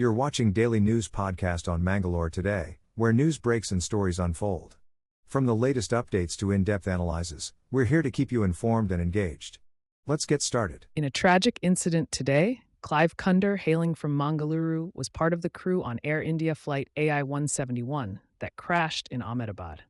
You're watching Daily News Podcast on Mangalore Today, where news breaks and stories unfold. From the latest updates to in-depth analyses, we're here to keep you informed and engaged. Let's get started. In a tragic incident today, Clive Kunder, hailing from Mangaluru, was part of the crew on Air India flight AI-171 that crashed in Ahmedabad.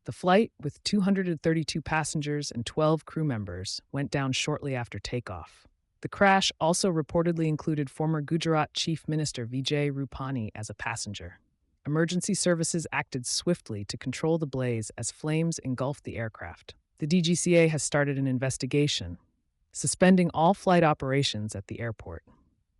The flight, with 232 passengers and 12 crew members, went down shortly after takeoff. The crash also reportedly included former Gujarat Chief Minister Vijay Rupani as a passenger. Emergency services acted swiftly to control the blaze as flames engulfed the aircraft. The DGCA has started an investigation, suspending all flight operations at the airport.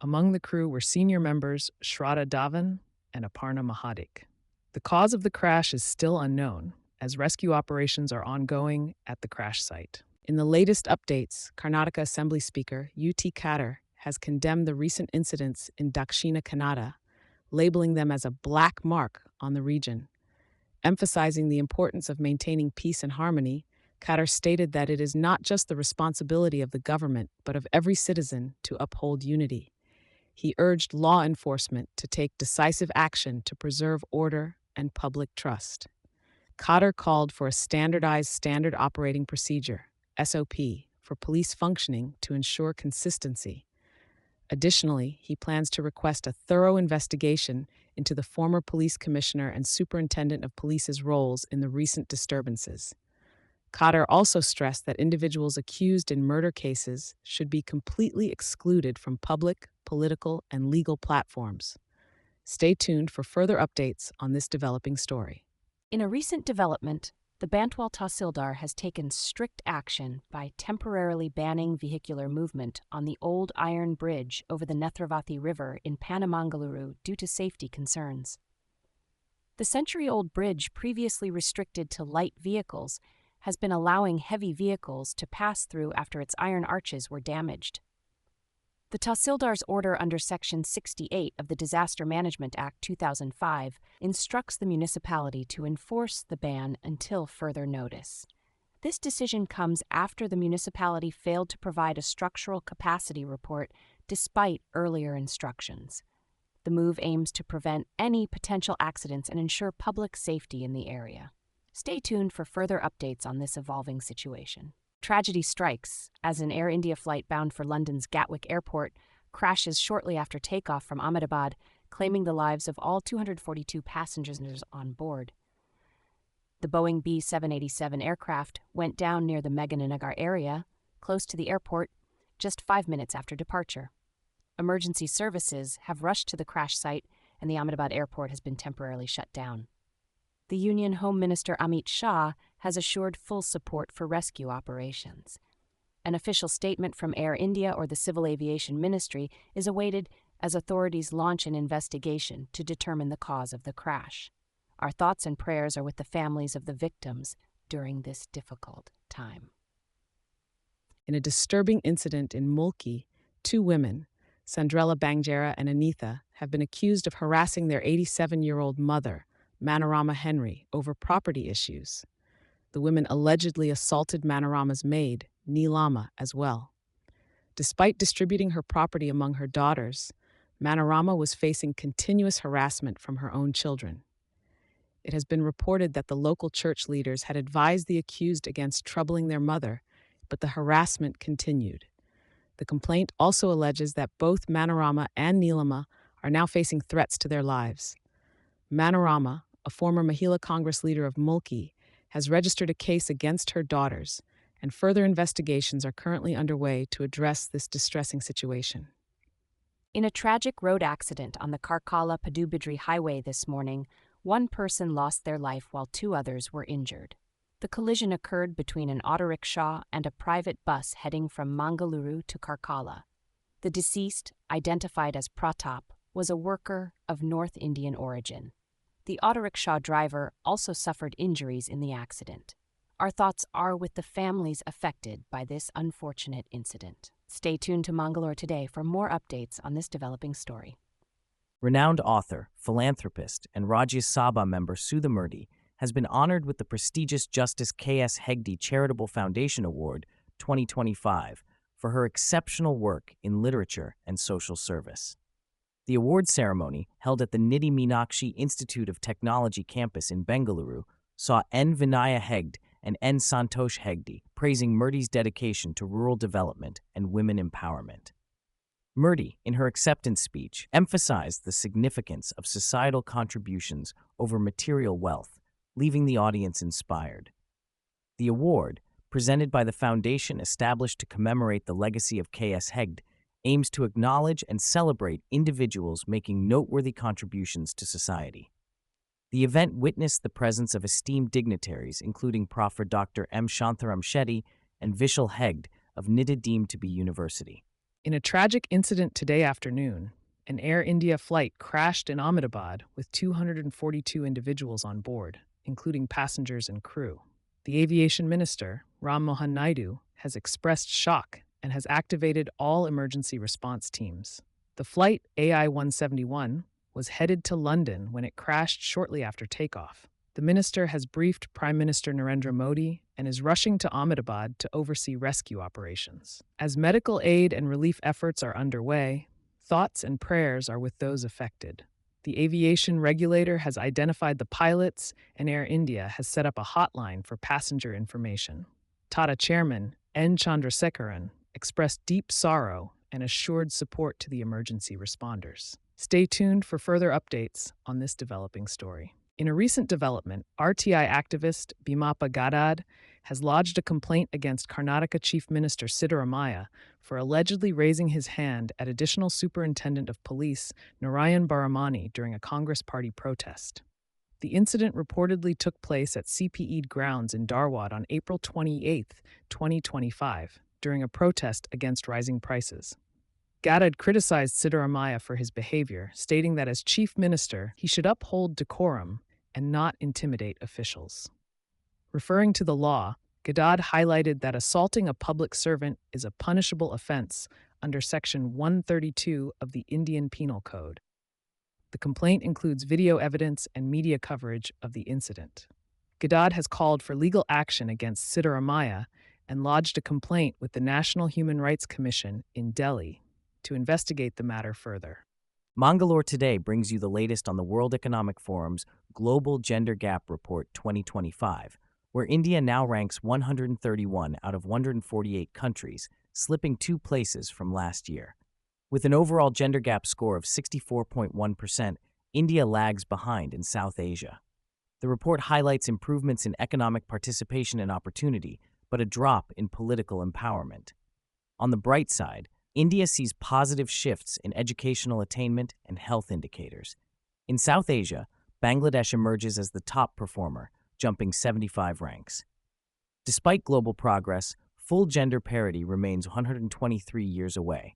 Among the crew were senior members Shraddha Dhawan and Aparna Mahadik. The cause of the crash is still unknown, as rescue operations are ongoing at the crash site. In the latest updates, Karnataka Assembly Speaker U.T. Khadder has condemned the recent incidents in Dakshina Kannada, labeling them as a black mark on the region. Emphasizing the importance of maintaining peace and harmony, Khadder stated that it is not just the responsibility of the government, but of every citizen to uphold unity. He urged law enforcement to take decisive action to preserve order and public trust. Khadder called for a standardized standard operating procedure, SOP, for police functioning to ensure consistency. Additionally, he plans to request a thorough investigation into the former police commissioner and superintendent of police's roles in the recent disturbances. Khadder also stressed that individuals accused in murder cases should be completely excluded from public, political, and legal platforms. Stay tuned for further updates on this developing story. In a recent development, the Bantwal Tahsildar has taken strict action by temporarily banning vehicular movement on the old iron bridge over the Nethravathi River in Panamangaluru due to safety concerns. The century-old bridge, previously restricted to light vehicles, has been allowing heavy vehicles to pass through after its iron arches were damaged. The Tahsildar's order under Section 68 of the Disaster Management Act 2005 instructs the municipality to enforce the ban until further notice. This decision comes after the municipality failed to provide a structural capacity report despite earlier instructions. The move aims to prevent any potential accidents and ensure public safety in the area. Stay tuned for further updates on this evolving situation. Tragedy strikes as an Air India flight bound for London's Gatwick Airport crashes shortly after takeoff from Ahmedabad, claiming the lives of all 242 passengers on board. The Boeing B-787 aircraft went down near the Meghananagar area, close to the airport, just 5 minutes after departure. Emergency services have rushed to the crash site, and the Ahmedabad airport has been temporarily shut down. The Union Home Minister Amit Shah has assured full support for rescue operations. An official statement from Air India or the Civil Aviation Ministry is awaited as authorities launch an investigation to determine the cause of the crash. Our thoughts and prayers are with the families of the victims during this difficult time. In a disturbing incident in Mulki, 2 women, Sandrella Bangjera and Anitha, have been accused of harassing their 87-year-old mother, Manorama Henry, over property issues. The women allegedly assaulted Manorama's maid, Neelama, as well. Despite distributing her property among her daughters, Manorama was facing continuous harassment from her own children. It has been reported that the local church leaders had advised the accused against troubling their mother, but the harassment continued. The complaint also alleges that both Manorama and Neelama are now facing threats to their lives. Manorama, a former Mahila Congress leader of Mulki, has registered a case against her daughters, and further investigations are currently underway to address this distressing situation. In a tragic road accident on the Karkala-Padubidri highway this morning, 1 person lost their life while 2 others were injured. The collision occurred between an auto rickshaw and a private bus heading from Mangaluru to Karkala. The deceased, identified as Pratap, was a worker of North Indian origin. The auto rickshaw driver also suffered injuries in the accident. Our thoughts are with the families affected by this unfortunate incident. Stay tuned to Mangalore Today for more updates on this developing story. Renowned author, philanthropist, and Rajya Sabha member Sudha Murty has been honored with the prestigious Justice K.S. Hegde Charitable Foundation Award 2025 for her exceptional work in literature and social service. The award ceremony, held at the Nidhi Meenakshi Institute of Technology campus in Bengaluru, saw N. Vinaya Hegde and N. Santosh Hegde praising Murty's dedication to rural development and women empowerment. Murty, in her acceptance speech, emphasized the significance of societal contributions over material wealth, leaving the audience inspired. The award, presented by the foundation established to commemorate the legacy of K.S. Hegde, aims to acknowledge and celebrate individuals making noteworthy contributions to society. The event witnessed the presence of esteemed dignitaries, including Prof. Dr. M. Shantharam Shetty and Vishal Hegde of Nidhi deemed to be University. In a tragic incident today afternoon, an Air India flight crashed in Ahmedabad with 242 individuals on board, including passengers and crew. The aviation minister, Ram Mohan Naidu, has expressed shock and has activated all emergency response teams. The flight AI-171 was headed to London when it crashed shortly after takeoff. The minister has briefed Prime Minister Narendra Modi and is rushing to Ahmedabad to oversee rescue operations. As medical aid and relief efforts are underway, thoughts and prayers are with those affected. The aviation regulator has identified the pilots, and Air India has set up a hotline for passenger information. Tata chairman N. Chandrasekaran expressed deep sorrow and assured support to the emergency responders. Stay tuned for further updates on this developing story. In a recent development, RTI activist Bhimappa Gadad has lodged a complaint against Karnataka Chief Minister Siddaramaiah for allegedly raising his hand at Additional Superintendent of Police Narayan Baramani during a Congress Party protest. The incident reportedly took place at CPE grounds in Dharwad on April 28, 2025, during a protest against rising prices. Gadad criticized Siddaramaiah for his behavior, stating that as chief minister, he should uphold decorum and not intimidate officials. Referring to the law, Gadad highlighted that assaulting a public servant is a punishable offense under Section 132 of the Indian Penal Code. The complaint includes video evidence and media coverage of the incident. Gadad has called for legal action against Siddaramaiah and lodged a complaint with the National Human Rights Commission in Delhi to investigate the matter further. Mangalore Today brings you the latest on the World Economic Forum's Global Gender Gap Report 2025, where India now ranks 131 out of 148 countries, slipping 2 places from last year. With an overall gender gap score of 64.1%, India lags behind in South Asia. The report highlights improvements in economic participation and opportunity, but a drop in political empowerment. On the bright side, India sees positive shifts in educational attainment and health indicators. In South Asia, Bangladesh emerges as the top performer, jumping 75 ranks. Despite global progress, full gender parity remains 123 years away.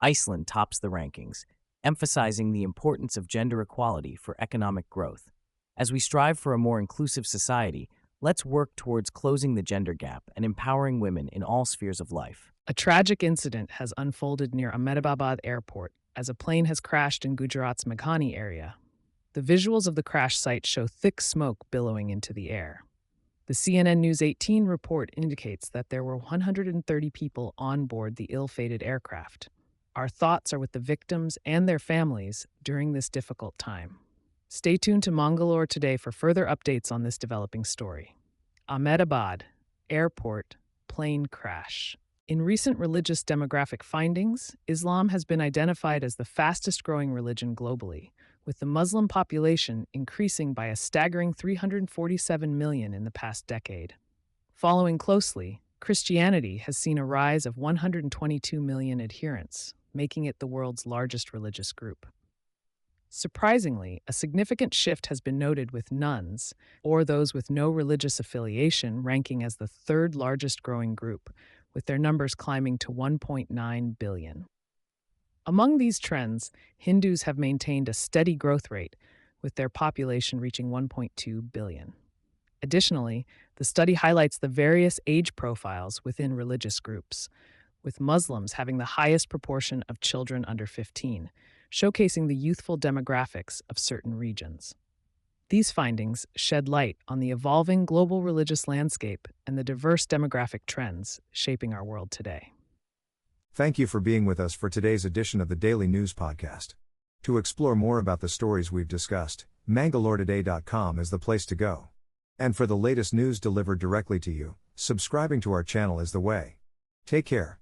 Iceland tops the rankings, emphasizing the importance of gender equality for economic growth. As we strive for a more inclusive society, let's work towards closing the gender gap and empowering women in all spheres of life. A tragic incident has unfolded near Ahmedabad Airport as a plane has crashed in Gujarat's Meghani area. The visuals of the crash site show thick smoke billowing into the air. The CNN News 18 report indicates that there were 130 people on board the ill-fated aircraft. Our thoughts are with the victims and their families during this difficult time. Stay tuned to Mangalore Today for further updates on this developing story. Ahmedabad Airport plane crash. In recent religious demographic findings, Islam has been identified as the fastest-growing religion globally, with the Muslim population increasing by a staggering 347 million in the past decade. Following closely, Christianity has seen a rise of 122 million adherents, making it the world's largest religious group. Surprisingly, a significant shift has been noted with nuns, or those with no religious affiliation, ranking as the third largest growing group, with their numbers climbing to 1.9 billion. Among these trends, Hindus have maintained a steady growth rate, with their population reaching 1.2 billion. Additionally, the study highlights the various age profiles within religious groups, with Muslims having the highest proportion of children under 15, showcasing the youthful demographics of certain regions. These findings shed light on the evolving global religious landscape and the diverse demographic trends shaping our world today. Thank you for being with us for today's edition of the Daily News Podcast. To explore more about the stories we've discussed, MangaloreToday.com is the place to go. And for the latest news delivered directly to you, subscribing to our channel is the way. Take care.